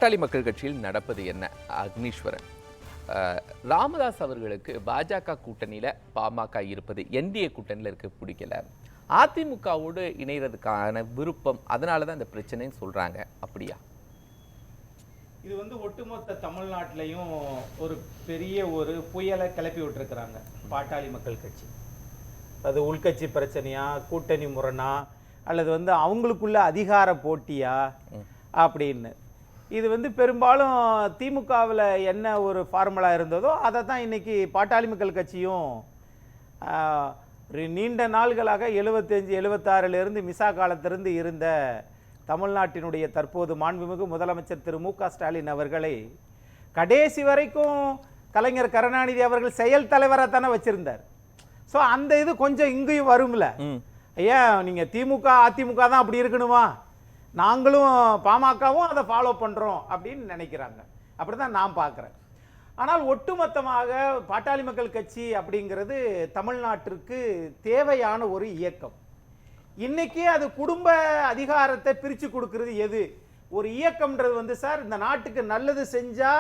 பாட்டாளி மக்கள் கட்சியில் நடப்பது என்ன? அக்னீஸ்வரன், ராமதாஸ் அவர்களுக்கு பாஜக கூட்டணியில பாமக இருப்பது என்டிஏ கூட்டணியில இருக்க பிடிக்கல, அதிமுகவோடு இணைகிறதுக்கான விருப்பம், அதனாலதான் இந்த பிரச்சனைன்னு சொல்றாங்க. அப்படியா? இது ஒட்டுமொத்த தமிழ்நாட்டிலையும் ஒரு பெரிய ஒரு புயலை கிளப்பி விட்டுருக்குறாங்க பாட்டாளி மக்கள் கட்சி. அது உள்கட்சி பிரச்சனையா, கூட்டணி முரணா, அல்லது அவங்களுக்குள்ள அதிகார போட்டியா அப்படின்னு. இது பெரும்பாலும் திமுகவில் என்ன ஒரு ஃபார்முலா இருந்ததோ அதை தான் இன்னைக்கு பாட்டாளி மக்கள் கட்சியும் நீண்ட நாள்களாக 75 76 மிசா காலத்திலிருந்து இருந்த தமிழ்நாட்டினுடைய தற்போது மாண்புமிகு முதலமைச்சர் திரு மு க ஸ்டாலின் அவர்களை கடைசி வரைக்கும் கலைஞர் கருணாநிதி அவர்கள் செயல் தலைவராக தானே வச்சிருந்தார். ஸோ அந்த இது கொஞ்சம் இங்கேயும் வரும்ல. ஐயா, நீங்க திமுக அதிமுக தான் அப்படி இருக்கணுமா, நாங்களும் பாமகவும் அதை ஃபாலோ பண்றோம் அப்படின்னு நினைக்கிறாங்க. அப்படிதான் நான் பார்க்குறேன். ஆனால் ஒட்டுமொத்தமாக பாட்டாளி மக்கள் கட்சி அப்படிங்கிறது தமிழ்நாட்டிற்கு தேவையான ஒரு இயக்கம். இன்னைக்கு அது குடும்ப அதிகாரத்தை பிரித்து கொடுக்கிறது எது? ஒரு இயக்கம்ன்றது சார், இந்த நாட்டுக்கு நல்லது செஞ்சா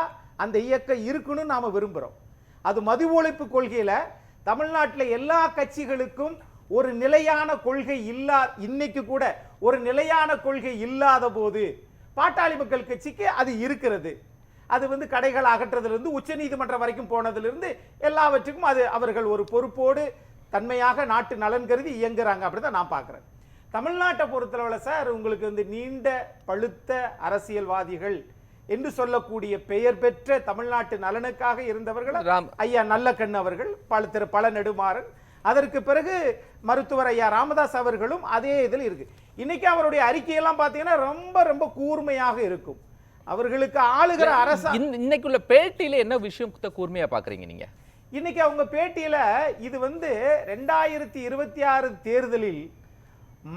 அந்த இயக்கம் இருக்குன்னு நாம விரும்புகிறோம். அது மது ஒழிப்பு கொள்கையில தமிழ்நாட்டில் எல்லா கட்சிகளுக்கும் ஒரு நிலையான கொள்கை இன்னைக்கு கூட ஒரு நிலையான கொள்கை இல்லாத போது பாட்டாளி மக்கள் கட்சிக்கு அது இருக்கிறது. அது கடைகள் அகற்றதிலிருந்து உச்ச நீதிமன்றம் வரைக்கும் போனதிலிருந்து எல்லாவற்றுக்கும் அது அவர்கள் ஒரு பொறுப்போடு தன்மையாக நாட்டு நலன் கருதி இயங்குறாங்க. அப்படிதான் நான் பார்க்கிறேன். தமிழ்நாட்டை பொறுத்தளவில் சார், உங்களுக்கு நீண்ட பழுத்த அரசியல்வாதிகள் என்று சொல்லக்கூடிய பெயர் பெற்ற தமிழ்நாட்டு நலனுக்காக இருந்தவர்கள் ஐயா நல்லக்கண்ணு அவர்கள், திரு பழ நெடுமாறன், அதற்கு பிறகு மருத்துவர் ஐயா ராமதாஸ் அவர்களும் அதே இதில் இருக்கு. இன்னைக்கு அவருடைய அறிக்கையெல்லாம் பார்த்தீங்கன்னா ரொம்ப ரொம்ப கூர்மையாக இருக்கும். அவர்களுக்கு ஆளுகிற அரசு இன்னைக்குள்ள பேட்டியில என்ன விஷயத்தை கூர்மையா பாக்குறீங்க நீங்க? இன்னைக்கு அவங்க பேட்டியில இது 2026 தேர்தலில்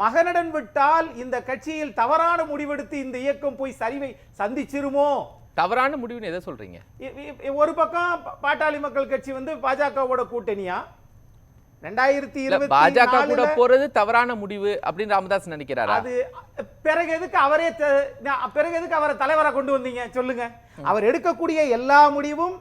மகனிடம் விட்டால் இந்த கட்சியில் தவறான முடிவெடுத்து இந்த இயக்கம் போய் சரிவை சந்திச்சிருமோ. தவறான முடிவுன்னு எதை சொல்றீங்க? ஒரு பக்கம் பாட்டாளி மக்கள் கட்சி பாஜகவோட கூட்டணியா 2020 பாஜக கூட போறது தவறான முடிவு அப்படின்னு ராமதாஸ் நினைக்கிறாரு. அது பிறகு எதுக்கு அவரை தலைவரா கொண்டு வந்தீங்க சொல்லுங்க? அவர் எடுக்கக்கூடிய எல்லா முடிவும்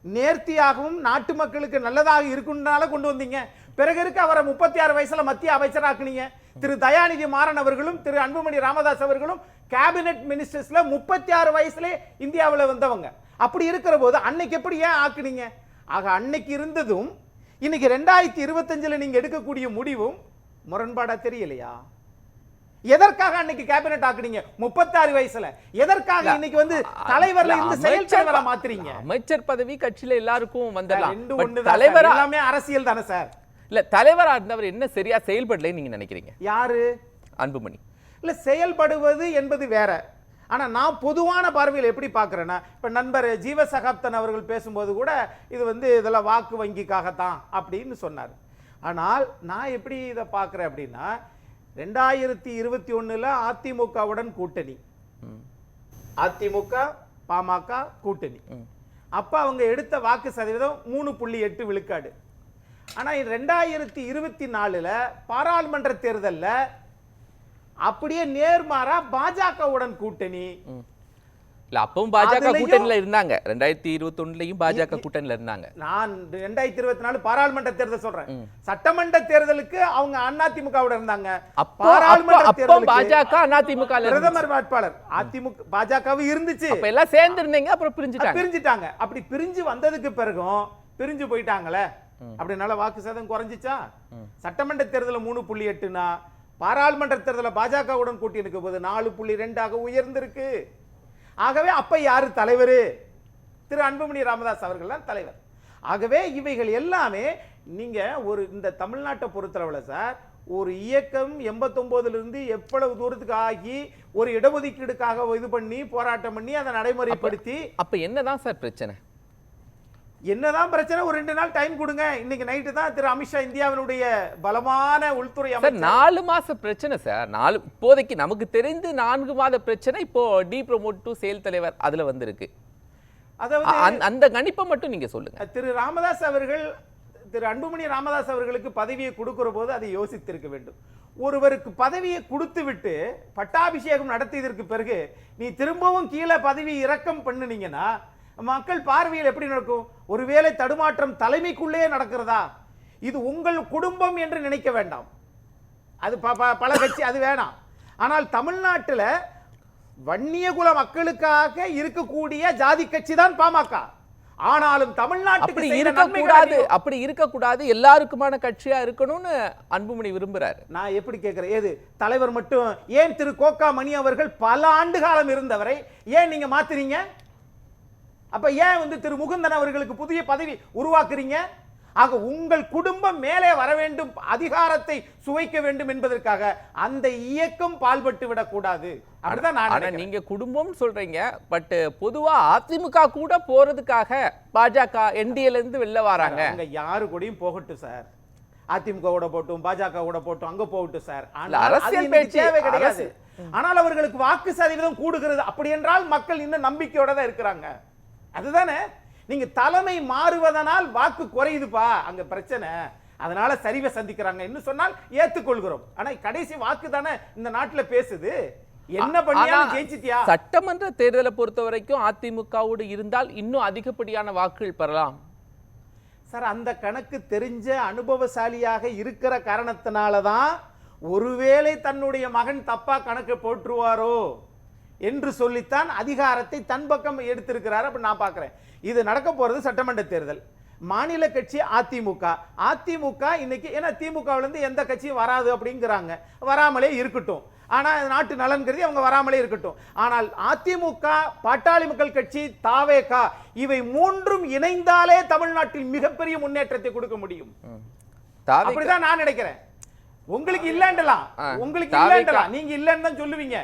நேர்த்தியாகவும் நாட்டு மக்களுக்கு நல்லதாக இருக்குன்னால கொண்டு வந்தீங்க. பிறகு இருக்கு அவரை 36 வயசுல மத்திய அமைச்சராக்குனீங்க. திரு தயாநிதி மாறன் அவர்களும் திரு அன்புமணி ராமதாஸ் அவர்களும் கேபினெட் மினிஸ்டர்ஸ்ல 36 வயசுல இந்தியாவில் வந்தவங்க. அப்படி இருக்கிற போது அன்னைக்கு எப்படி ஏன் ஆக்குனீங்க? ஆக அன்னைக்கு இருந்ததும் இன்னைக்கு 2025 நீங்க எடுக்கக்கூடிய முடிவும் முரண்பாடா தெரியலையா? எதற்காக அன்னைக்கு கேபினெட் ஆக்குனீங்க 36 வயசுல? எதற்காக இன்னைக்கு தலைவர்ல இருந்து செயல் தலைவரா மாத்துறீங்க? அமைச்சர் பதவி கட்சியில எல்லாருக்கும் வந்தலாம். தலைவர் எல்லாமே அரசியல் தானே சார். இல்ல, தலைவரா இருந்தவர் என்ன சரியா செயல்படலைன்னு நீங்க நினைக்கிறீங்க? யாரு? அன்புமணி. இல்ல, செயல்படுவது என்பது வேற. ஆனா நான் பொதுவான பார்வையில் எப்படி பார்க்கிறேன்னா, இப்ப நண்பர் ஜீவசகாப்தன் அவர்கள் பேசும்போது கூட இது இதெல்லாம் வாக்கு வங்கிக்காகத்தான் அப்படின்னு சொன்னார். ஆனால் நான் எப்படி இதை பார்க்கிறேன் அப்படின்னா, 2021 அதிமுகவுடன் கூட்டணி, அதிமுக பாமக கூட்டணி. அப்ப அவங்க எடுத்த வாக்கு சதவீதம் 3.8 விழுக்காடு. ஆனா 2024 பாராளுமன்ற தேர்தல்ல அப்படியே நேர்மாறா பாஜகவுடன் கூட்டணி. இல்ல, அப்பவும் பாஜக கூட்டணியில இருந்தாங்க. 2021லயும் பாஜக கூட்டணியில இருந்தாங்க. நான் 2024 பாராளுமன்ற தேர்தல் சொல்றேன். சட்டமன்ற தேர்தலுக்கு அவங்க அதிமுகவுடன் இருந்தாங்க. பாராளுமன்ற தேர்தலுக்கு பாஜக அதிமுக பிரதமர் வேட்பாளர் அதிமுக பாஜக இருந்துச்சு. அப்ப எல்லாம் சேர்ந்து இருந்தீங்க, அப்புறம் பிரிஞ்சுட்டாங்க. அப்படி பிரிஞ்சு வந்ததுக்கு பிறகும் பிரிஞ்சு போயிட்டாங்களே, அப்படினால வாக்கு சதவீதம் குறைஞ்சிச்சா? சட்டமன்ற தேர்தல் 3.8னா பாராளுமன்ற தேர்தலில் பாஜகவுடன் கூட்டி இருக்க போது 4.2 உயர்ந்திருக்கு. ஆகவே அப்ப யாரு தலைவர்? திரு அன்புமணி ராமதாஸ் அவர்கள் தான் தலைவர். ஆகவே இவைகள் எல்லாமே நீங்க இந்த தமிழ்நாட்டை பொறுத்தளவுல சார், ஒரு இயக்கம் 89 இருந்து எவ்வளவு தூரத்துக்கு ஆகி ஒரு இடஒதுக்கீடுக்காக இது பண்ணி போராட்டம் பண்ணி அதை நடைமுறைப்படுத்தி, அப்ப என்னதான் சார் பிரச்சனை? என்னதான் பிரச்சனை? ஒரு 2 நாள் டைம் கொடுங்க. இன்னைக்கு நைட்டு தான் திரு அமித்ஷா இந்தியாவினுடைய பலமான உள்துறை அமைச்சர். 4 மாச பிரச்சனை சார். இப்போதைக்கு நமக்கு தெரிந்து 4 மாத பிரச்சனை இப்போ டி ப்ரோமோட் டு செயல் தலைவர் அதுல வந்திருக்கு. அதாவது அந்த கணிப்பை மட்டும் நீங்க சொல்லுங்க. திரு ராமதாஸ் அவர்கள், திரு அன்புமணி ராமதாஸ் அவர்களுக்கு பதவியை கொடுக்கிற போது அதை யோசித்திருக்க வேண்டும். ஒருவருக்கு பதவியை கொடுத்து விட்டு பட்டாபிஷேகம் நடத்தியதற்கு பிறகு நீ திரும்பவும் கீழே பதவி இறக்கம் பண்ணுனீங்கன்னா மக்கள் பார்வையில் எப்படி நடக்கும்? ஒருவேளை தடுமாற்றம் தலைமைக்குள்ளே நடக்கிறதா? இது உங்கள் குடும்பம் என்று நினைக்க வேண்டாம். அது பல கட்சி அது வேணாம். ஆனால் தமிழ்நாட்டில் வன்னியகுல மக்களுக்காக இருக்கக்கூடிய ஜாதி கட்சி தான் பாமக. ஆனாலும் தமிழ்நாட்டுக்கு அப்படி இருக்கக்கூடாது, எல்லாருக்குமான கட்சியா இருக்கணும்னு அன்புமணி விரும்புறாரு. நான் எப்படி கேட்கிறேன், ஏது தலைவர் மட்டும் ஏன் திரு கோகா மணி அவர்கள் பல ஆண்டு காலம் இருந்தவரை ஏன் நீங்க மாத்துறீங்க? அப்ப ஏன் வந்து திரு முகுந்தன் அவர்களுக்கு புதிய பதவி உருவாக்குறீங்க? ஆக உங்கள் குடும்பம் மேலே வர வேண்டும், அதிகாரத்தை சுவைக்க வேண்டும் என்பதற்காக அந்த இயக்கம் பால்பட்டு விடக்கூடாது. அப்படிதான் நான். நீங்க குடும்பம் சொல்றீங்க, பட் பொதுவா அதிமுக கூட போறதுக்காக பாஜக என்டிஏல இருந்து வெளில வராங்க. அங்க யாரு கூடயும் போகட்டும் சார், அதிமுக கூட போட்டும் பாஜக கூட போட்டும் அங்க போகட்டும் சார். அரசியல் பேச்சு தேவை கிடையாது. ஆனால் அவர்களுக்கு வாக்கு சதவீதம் கூடுகிறது. அப்படி என்றால் மக்கள் இன்னும் நம்பிக்கையோட தான் இருக்கிறாங்க. அதுதானே. நீங்க தலைமை மாறுவதனால் வாக்கு குறையுதுப்பா, அங்க பிரச்சனை. அதனால சரிவை சந்திக்கிறாங்க இன்னும் சொன்னால் ஏத்துக்கொள்கிறோம். ஆனா கடைசி வாக்கு தானே இந்த நாட்டுல பேசுது. என்ன பண்ணியாலும் ஜெயிச்சிட்டியா? சட்டமன்ற தேர்தலை பொறுத்த வரைக்கும் அதிமுகவோடு இருந்தால் இன்னும் அதிகப்படியான வாக்குகள் பெறலாம் சார். அந்த கணக்கு தெரிஞ்ச அனுபவசாலியாக இருக்கிற காரணத்தினாலதான் ஒருவேளை தன்னுடைய மகன் தப்பா கணக்கு போட்டுருவாரோ என்று சொல்லித்தான் அதிகாரத்தை தன் பக்கம் எடுத்திருக்கிறார். அப்ப நான் பார்க்கிறேன் இது நடக்க போறது சட்டமன்ற தேர்தல். மாநில கட்சி அதிமுக. அதிமுக இன்னைக்கு ஏன்னா திமுகவுல இருந்து எந்த கட்சியும் வராது அப்படிங்கிறாங்க, வராமலே இருக்கட்டும். ஆனா நாட்டு நலன் கருதி அவங்க வராமலே இருக்கட்டும். ஆனால் அதிமுக, பாட்டாளி மக்கள் கட்சி, தாவேகா இவை மூன்றும் இணைந்தாலே தமிழ்நாட்டில் மிகப்பெரிய முன்னேற்றத்தை கொடுக்க முடியும். அப்படிதான் நான் நினைக்கிறேன். உங்களுக்கு இல்லண்டலாம், உங்களுக்கு இல்லண்டலாம், நீங்க இல்லன்னு தான் சொல்லுவீங்க.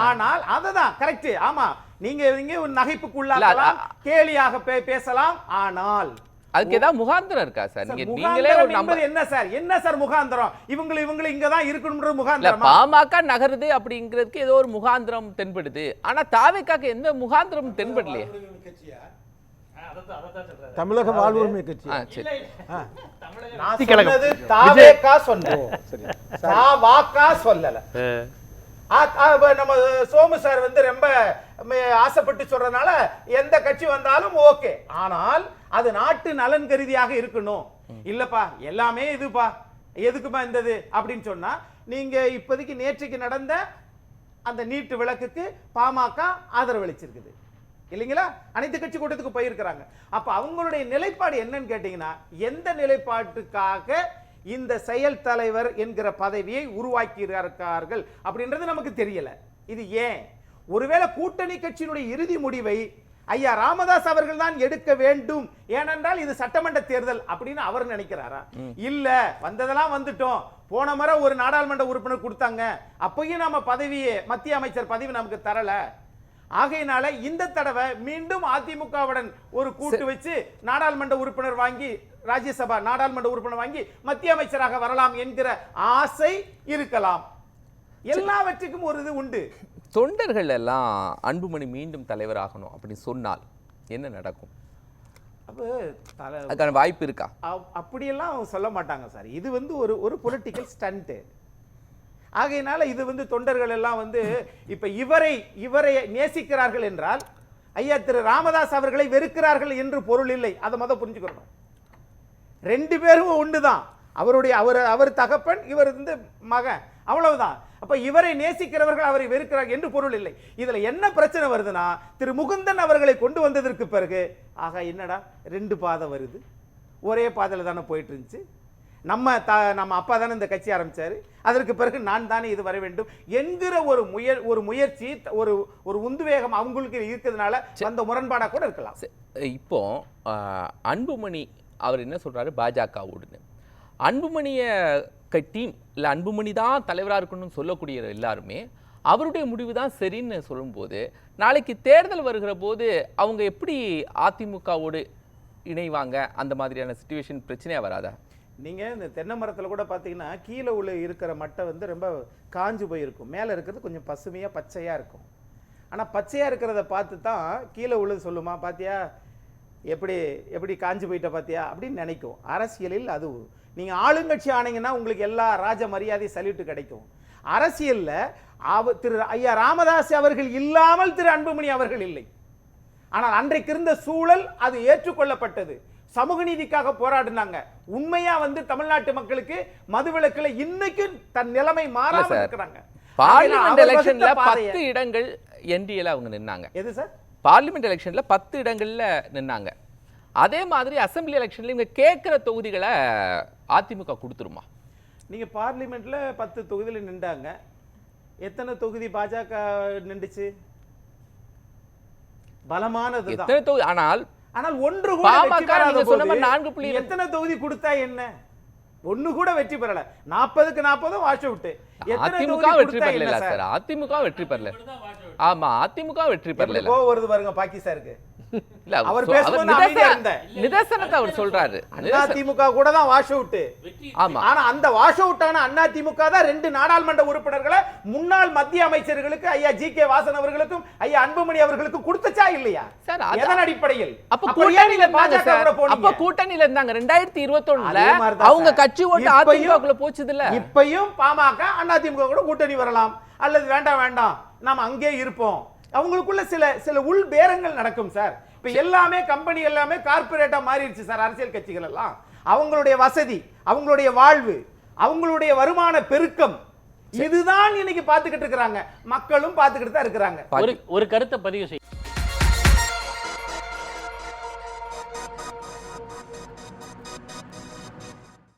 ஆனால் அதுதான் கரெக்ட். ஆமா, நீங்க ஒரு நகைப்புக்குள்ளாகலாம், கேலியாக பேசலாம். ஆனால் அதுக்கு ஏதாவது முகாந்திரம் இருக்கா சார்? நீங்களே ஒரு நம்பர் என்ன சார்? என்ன சார் முகாந்திரம்? இவங்க இங்க தான் இருக்கணும்ன்ற முகாந்திரம். பாமக நகருது அப்படிங்கிறதுக்கு ஏதோ ஒரு முகாந்திரம் தென்படுது. ஆனா தாவேக்காக்கு எந்த முகாந்திரம் தென்படலையே. தமிழக வாழ்வுரிமை கட்சி. நான் சொன்னது தாவேகா சொன்னேன், தாவேகா சொல்லல. நம்ம சோமு சார் வந்து ரொம்ப ஆசைப்பட்டு சொல்றதுனால எந்த கட்சி வந்தாலும் ஓகே. ஆனால் அது நாட்டு நலன் கருதியாக இருக்கணும். இல்லப்பா எல்லாமே இதுப்பா எதுக்குப்பா இருந்தது அப்படின்னு சொன்னா, நீங்க இப்போதைக்கு நேற்றுக்கு நடந்த அந்த நீட்டு விளக்குக்கு பாமக ஆதரவளிச்சிருக்குது இல்லைங்களா? அனைத்து கட்சி கூட்டத்துக்கு போயிருக்கிறாங்க. அப்ப அவங்களுடைய நிலைப்பாடு என்னன்னு கேட்டீங்கன்னா, எந்த நிலைப்பாட்டுக்காக இந்த செயல் தலைவர் என்கிற பதவியை உருவாக்கி இருக்கார்கள் அப்படின்றது நமக்கு தெரியல. இது ஏன்? ஒருவேளை கூட்டணி கட்சியினுடைய இறுதி முடிவை ஐயா ராமதாஸ் அவர்கள் தான் எடுக்க வேண்டும், ஏனென்றால் இது சட்டமன்ற தேர்தல் அப்படின்னு அவர் நினைக்கிறாரா? இல்ல, வந்ததெல்லாம் வந்துட்டோம். போன முறை ஒரு நாடாளுமன்ற உறுப்பினர் கொடுத்தாங்க, அப்பயும் நம்ம பதவியே மத்திய அமைச்சர் பதவி நமக்கு தரல. ஆகையினால இந்த தடவை மீண்டும் அதிமுகவுடன் ஒரு கூட்டு வச்சு நாடாளுமன்ற உறுப்பினர் வாங்கி, ராஜ்யசபா நாடாளுமன்ற உறுப்பினர் வாங்கி மத்திய அமைச்சராக வரலாம் என்கிற ஆசை இருக்கலாம். எல்லாவற்றுக்கும் ஒரு இது உண்டு. தொண்டர்கள் எல்லாம் அன்புமணி மீண்டும் தலைவராகணும் அப்படின்னு சொன்னால் என்ன நடக்கும்? அதுக்கான வாய்ப்பு இருக்கா? அப்படியெல்லாம் சொல்ல மாட்டாங்க சார். இது வந்து ஒரு பொலிட்டிக்கல் ஸ்டண்ட். ஆகையினால இது வந்து தொண்டர்கள் எல்லாம் வந்து இப்ப இவரை நேசிக்கிறார்கள் என்றால் ஐயா திரு ராமதாஸ் அவர்களை வெறுக்கிறார்கள் என்று பொருள் இல்லை. அதை முதல் புரிஞ்சுக்கணும். ரெண்டு பேரும் ஒண்ணுதான். அவர் தகப்பன், இவர் வந்து மகன், அவ்வளவுதான். அப்ப இவரை நேசிக்கிறவர்கள் அவரை வெறுக்கிறார்கள் என்று பொருள் இல்லை. இதுல என்ன பிரச்சனை வருதுன்னா, திரு முகுந்தன் அவர்களை கொண்டு வந்ததற்கு பிறகு ஆக என்னடா ரெண்டு பாதை வருது, ஒரே பாதையில தானே போயிட்டு இருந்துச்சு. நம்ம அப்பா தானே இந்த கட்சி ஆரம்பிச்சாரு, அதற்கு பிறகு நான் தானே இது வர வேண்டும் என்கிற ஒரு முயற்சி, ஒரு உந்துவேகம் அவங்களுக்கு இருக்கிறதுனால அந்த முரண்பாடா கூட இருக்கலாம். இப்போ அன்புமணி அவர் என்ன சொல்றாரு, பாஜகவோடுன்னு அன்புமணிய டீம் இல்லை அன்புமணி தான் தலைவராக இருக்கணும்னு சொல்லக்கூடிய எல்லாருமே அவருடைய முடிவு தான் சரின்னு சொல்லும்போது, நாளைக்கு தேர்தல் வருகிற போது அவங்க எப்படி அதிமுகவோடு இணைவாங்க? அந்த மாதிரியான சிச்சுவேஷன் பிரச்சனையா வராதா? நீங்க இந்த தென்னை மரத்தில் கூட பார்த்தீங்கன்னா கீழே உள்ள இருக்கிற மட்டை வந்து ரொம்ப காஞ்சு போயிருக்கும், மேலே இருக்கிறது கொஞ்சம் பசுமையாக பச்சையாக இருக்கும். ஆனால் பச்சையாக இருக்கிறத பார்த்து தான் கீழே உள்ளது சொல்லுமா, பார்த்தியா எப்படி எப்படி காஞ்சு போயிட்ட பார்த்தியா அப்படின்னு நினைக்கும். அரசியலில் அது நீங்க ஆளுங்கட்சி ஆனீங்கன்னா உங்களுக்கு எல்லா ராஜ மரியாதை சல்யூட் கிடைக்கும். அரசியல்ல திரு ஐயா ராமதாஸ் அவர்கள் இல்லாமல் திரு அன்புமணி அவர்கள் இல்லை. ஆனால் அன்றைக்கு இருந்த சூழல் அது ஏற்றுக்கொள்ளப்பட்டது. சமூக நீதிக்காக போராடினாங்க. உண்மையா தமிழ்நாட்டு மக்களுக்கு மதுவிலக்குல இன்னைக்கு தன் நிலைமை மாறாம இருக்கிறாங்க. பார்லிமெண்ட் எலெக்ஷன்ல 10 இடங்கள் என்டிஏல அவங்க நின்னாங்க. எது சார்? பார்லிமெண்ட் எலெக்ஷன்ல 10 இடங்கள்ல நின்னாங்க. அதே மாதிரி அசெம்பிளி எலெக்ஷன்ல இவங்க கேட்கிற தொகுதிகளை அதிமுக கொடுத்துருமா? நீங்க பார்லிமெண்ட்ல 10 தொகுதியில நின்றாங்க. எத்தனை தொகுதி பாஜக நின்றுச்சு? பலமானது எத்தனை தொகுதி? ஆனால் ஒன்று கூட பாமக நீங்க சொன்ன மாதிரி 4 எத்தனை தொகுதி கொடுத்தா என்ன? ஒண்ணு கூட வெற்றி பெறல. 40க்கு 40 வாஷ் அவுட். அதிமுக வெற்றி பெறல சார். அதிமுக வெற்றி பெறல. ஆமா, அதிமுக வெற்றி பெறல. கோவம் வருது பாருங்க பாகிஸ்தானுக்கு. இல்ல, அவர் பேசும்போது அமைதியா இருந்தார். நிதர்சனத்தை அவர் சொல்றாரு. அதிமுக கூட தான் வாஷ் அவுட். ஆமா, ஆனா அந்த வாஷ் அவுட் ஆன அதிமுக தான் 2 நாடாளுமன்ற உறுப்பினர்களை முன்னாள் மத்திய அமைச்சர்களுக்கு ஐயா ஜி.கே. வாசன் அவர்களுக்கும் ஐயா அன்புமணி அவர்களுக்கும் கொடுத்தச்சா இல்லையா? சார், எதன் அடிப்படையில்? அப்ப கூட்டணியில இருந்தாங்க. அப்ப கூட்டணியில இருந்தாங்க. 2021ல அவங்க கட்சி ஓட்டு அதிமுகக்குள்ள போச்சுது இல்ல. இப்பயும் பாமக அதிமுக கூட கூட்டணி வரலாம், அல்லது வேண்டாம் வேண்டாம் நாம அங்கே இருப்போம். அவங்களுக்குள்ள சில உள் பேரங்கள் நடக்கும் சார். இப்ப எல்லாமே கம்பெனி எல்லாமே கார்ப்பரேட்டா மாறிடுச்சு சார். அரசியல் கட்சிகள் எல்லாம் அவங்களுடைய வசதி, அவங்களுடைய வாழ்வு, அவங்களுடைய வருமான பெருக்கம், இதுதான் இன்னைக்கு பாத்துக்கிட்டு இருக்கிறாங்க. மக்களும் பாத்துக்கிட்டு தான் இருக்கிறாங்க. ஒரு கருத்தை பதிவு செய்ய